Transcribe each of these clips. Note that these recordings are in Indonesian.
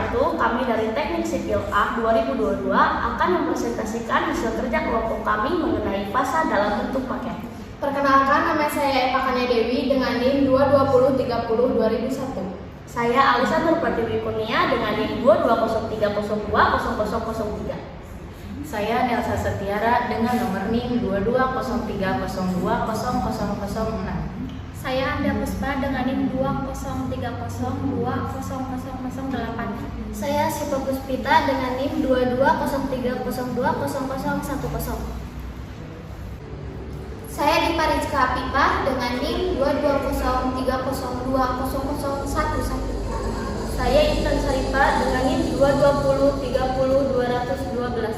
wabarakatuh. Kami dari Teknik Sipil A 2022 akan mempresentasikan hasil kerja kelompok kami mengenai fasad dalam bentuk paket. Perkenalkan, nama saya Eva Kania Dewi dengan NIM 22030-2001. Saya Alisa Nurpatiwi Kurnia dengan NIM 220302003. Saya Nelsa Setiara dengan nomor NIM 22030200006. Saya Anda Puspa dengan NIM 203020008. Saya Siva Puspita dengan NIM 2203020010. Saya Dipa Rizka Apipah dengan NIM 22030200011. Saya Intan Saripah dengan NIM 220300212.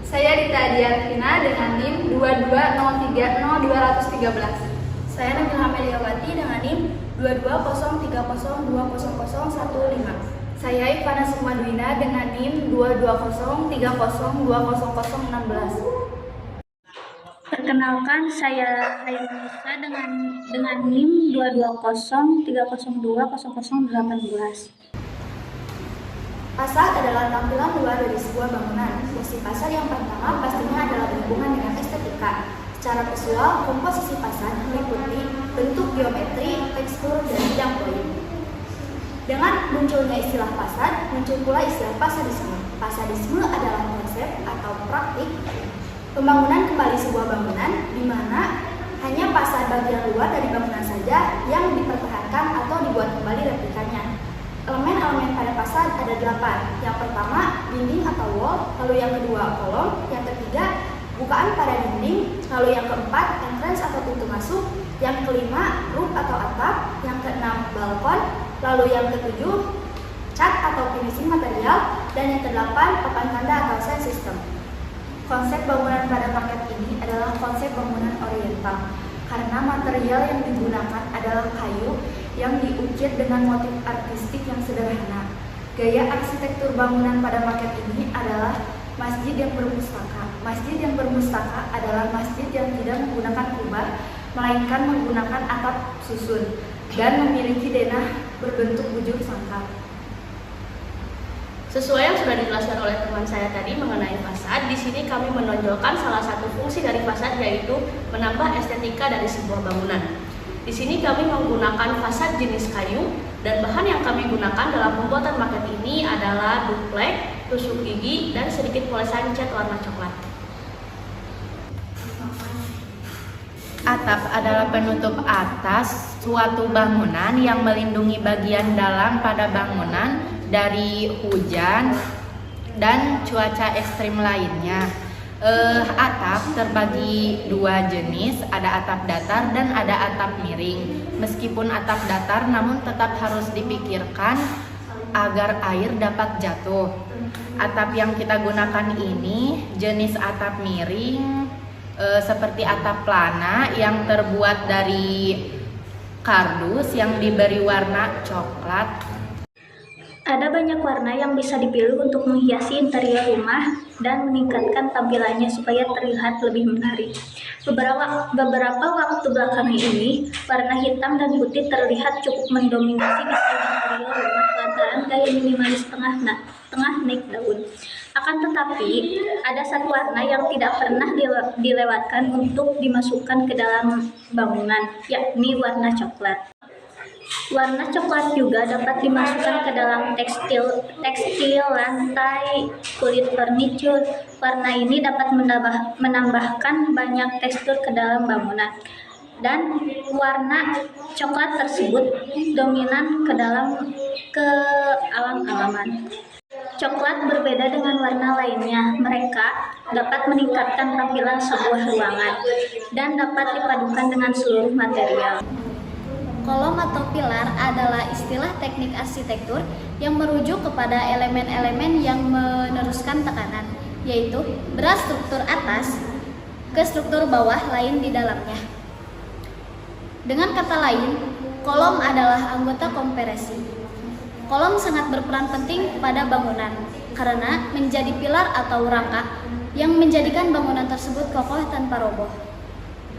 Saya Dita Diarvina dengan NIM 220300213. Saya Nabila Ameliawati dengan NIM 22030200015. Saya Ivana Sukmadwina dengan NIM 22030200016. Perkenalkan, saya Hairunisa dengan NIM 22030020018. Fasad adalah tampilan luar dari sebuah bangunan. Fungsi fasad yang pertama pastinya adalah berhubungan dengan estetika. Secara visual, komposisi fasad meliputi bentuk geometri, tekstur, dan bidang proyek. Dengan munculnya istilah fasad, muncul pula istilah fasadisme. Fasadisme adalah konsep atau praktik pembangunan kembali sebuah bangunan di mana hanya fasad bagian luar dari bangunan saja yang dipertahankan atau dibuat kembali replikanya. Elemen-elemen pada fasad ada 8. Yang pertama, dinding atau wall, lalu yang kedua, kolom, yang ketiga, bukaan pada dinding, lalu yang keempat, entrance atau pintu masuk, yang kelima, roof atau atap, yang keenam, balkon, lalu yang ketujuh, cat atau finishing material, dan yang kedelapan, papan tanda atau sign system. Konsep bangunan pada paket ini adalah konsep bangunan oriental, karena material yang digunakan adalah kayu yang diukir dengan motif artistik yang sederhana. Gaya arsitektur bangunan pada paket ini adalah masjid yang bermustaka. Masjid yang bermustaka adalah masjid yang tidak menggunakan kubah, melainkan menggunakan atap susun dan memiliki denah berbentuk bujur sangkar. Sesuai yang sudah dijelaskan oleh teman saya tadi mengenai fasad, di sini kami menonjolkan salah satu fungsi dari fasad, yaitu menambah estetika dari sebuah bangunan. Di sini kami menggunakan fasad jenis kayu, dan bahan yang kami gunakan dalam pembuatan maket ini adalah duplek, tusuk gigi, dan sedikit polesan cat warna coklat. Atap adalah penutup atas suatu bangunan yang melindungi bagian dalam pada bangunan dari hujan dan cuaca ekstrim lainnya. Atap terbagi dua jenis, ada atap datar dan ada atap miring. Meskipun atap datar, namun tetap harus dipikirkan agar air dapat jatuh. Atap yang kita gunakan ini jenis atap miring, seperti atap plana yang terbuat dari kardus yang diberi warna coklat. Ada banyak warna yang bisa dipilih untuk menghiasi interior rumah dan meningkatkan tampilannya supaya terlihat lebih menarik. Beberapa waktu belakangan ini, warna hitam dan putih terlihat cukup mendominasi desain interior rumah lantaran gaya minimalis tengah naik daun. Akan tetapi, ada satu warna yang tidak pernah dilewatkan untuk dimasukkan ke dalam bangunan, yakni warna coklat. Warna coklat juga dapat dimasukkan ke dalam tekstil, lantai, kulit furniture. Warna ini dapat menambahkan banyak tekstur ke dalam bangunan. Dan warna coklat tersebut dominan ke alam-alaman. Coklat berbeda dengan warna lainnya. Mereka dapat meningkatkan tampilan sebuah ruangan dan dapat dipadukan dengan seluruh material. Kolom atau pilar adalah istilah teknik arsitektur yang merujuk kepada elemen-elemen yang meneruskan tekanan, yaitu berat struktur atas ke struktur bawah lain di dalamnya. Dengan kata lain, kolom adalah anggota kompresi. Kolom sangat berperan penting pada bangunan karena menjadi pilar atau rangka yang menjadikan bangunan tersebut kokoh tanpa roboh.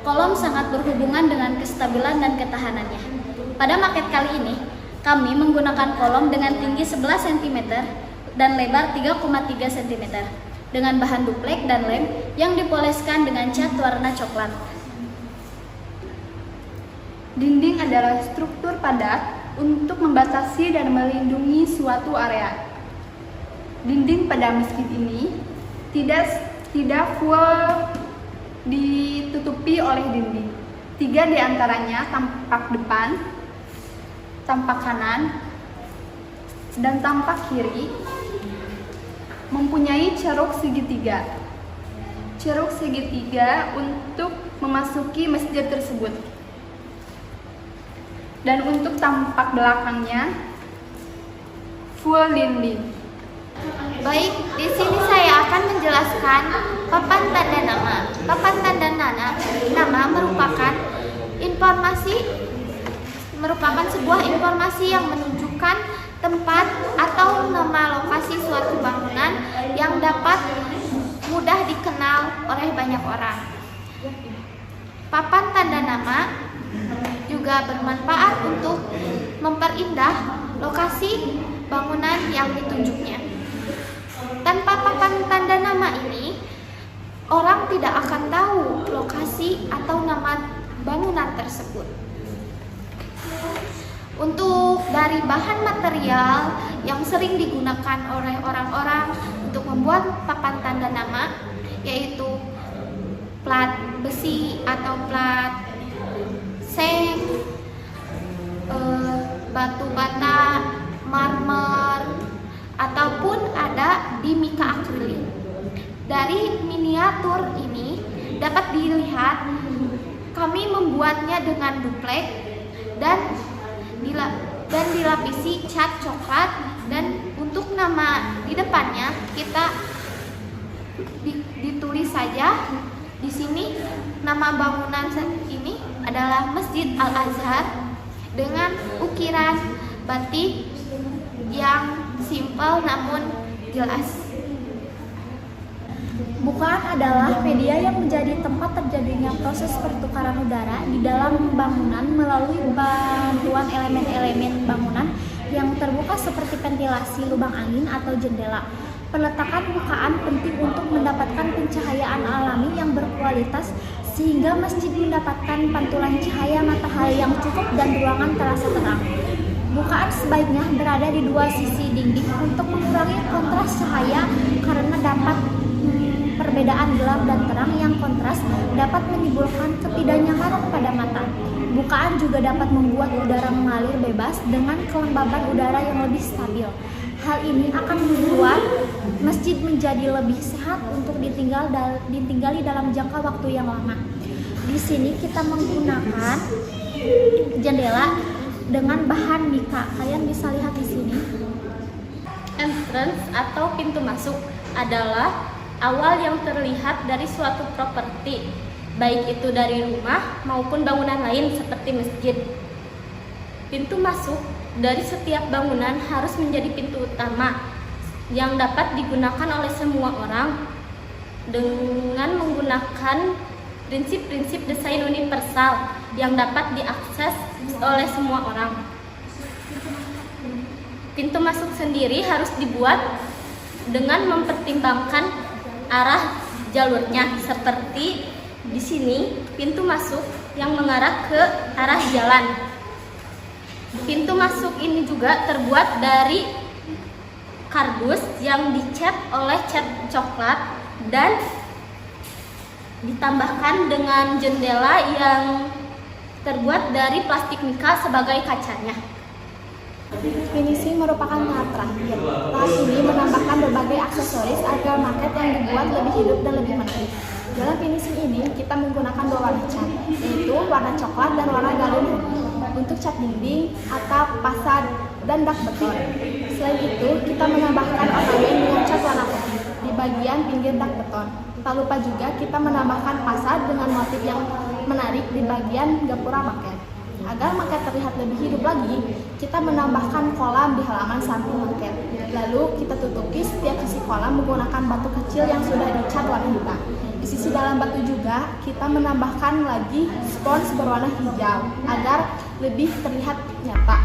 Kolom sangat berhubungan dengan kestabilan dan ketahanannya. Pada maket kali ini, kami menggunakan kolom dengan tinggi 11 cm dan lebar 3,3 cm dengan bahan duplek dan lem yang dipoleskan dengan cat warna coklat. Dinding adalah struktur padat untuk membatasi dan melindungi suatu area. Dinding pada masjid ini tidak full ditutupi oleh dinding. 3 diantaranya tampak depan, tampak kanan, dan tampak kiri mempunyai ceruk segitiga. Ceruk segitiga untuk memasuki masjid tersebut. Dan untuk tampak belakangnya full dinding. Baik, di sini saya akan menjelaskan papan tanda nama. Papan tanda nama merupakan sebuah informasi yang menunjukkan tempat atau nama lokasi suatu bangunan yang dapat mudah dikenal oleh banyak orang. Papan tanda nama juga bermanfaat untuk memperindah lokasi bangunan yang ditunjuknya. Tanpa papan tanda nama ini, orang tidak akan tahu lokasi atau nama bangunan tersebut. Untuk dari bahan material yang sering digunakan oleh orang-orang untuk membuat papan tanda nama, yaitu plat besi atau plat seng, batu bata, marmer, ataupun ada di mika akrilik. Dari miniatur ini dapat dilihat kami membuatnya dengan duplek dan dilapisi cat coklat, dan untuk nama di depannya kita ditulis saja di sini. Nama bangunan ini adalah Masjid Al-Azhar dengan ukiran batik yang simpel namun jelas. Bukaan adalah media yang menjadi tempat terjadinya proses pertukaran udara di dalam bangunan melalui bantuan elemen-elemen bangunan yang terbuka seperti ventilasi, lubang angin, atau jendela. Peletakan bukaan penting untuk mendapatkan pencahayaan alami yang berkualitas sehingga masjid mendapatkan pantulan cahaya matahari yang cukup dan ruangan terasa terang. Bukaan sebaiknya berada di 2 sisi dinding untuk mengurangi kontras cahaya karena dapat perbedaan gelap dan terang yang kontras dapat menimbulkan ketidaknyamanan pada mata. Bukaan juga dapat membuat udara mengalir bebas dengan kelembaban udara yang lebih stabil. Hal ini akan membuat masjid menjadi lebih sehat untuk ditinggali dalam jangka waktu yang lama. Di sini kita menggunakan jendela dengan bahan mika. Kalian bisa lihat di sini. Entrance atau pintu masuk adalah awal yang terlihat dari suatu properti, baik itu dari rumah maupun bangunan lain seperti masjid. Pintu masuk dari setiap bangunan harus menjadi pintu utama yang dapat digunakan oleh semua orang dengan menggunakan prinsip-prinsip desain universal yang dapat diakses oleh semua orang. Pintu masuk sendiri harus dibuat dengan mempertimbangkan arah jalurnya, seperti di sini pintu masuk yang mengarah ke arah jalan. Pintu masuk ini juga terbuat dari kardus yang dicat oleh cat coklat dan ditambahkan dengan jendela yang terbuat dari plastik mika sebagai kacanya. Finishing merupakan tahap terakhir. Tahap ini menambahkan berbagai aksesoris agar maket yang dibuat lebih hidup dan lebih menarik. Dalam finishing ini kita menggunakan 2 warna cat, yaitu warna coklat dan warna galon untuk cat dinding, atap, fasad, dan dak beton. Selain itu, kita menambahkan ornamen dengan cat warna putih di bagian pinggir dak beton. Tak lupa juga kita menambahkan fasad dengan motif yang menarik di bagian gapura maket. Agar maket terlihat lebih hidup lagi, kita menambahkan kolam di halaman samping maket. Lalu kita tutupi setiap sisi kolam menggunakan batu kecil yang sudah dicat warna hitam. Di sisi dalam batu juga kita menambahkan lagi spons berwarna hijau agar lebih terlihat nyata.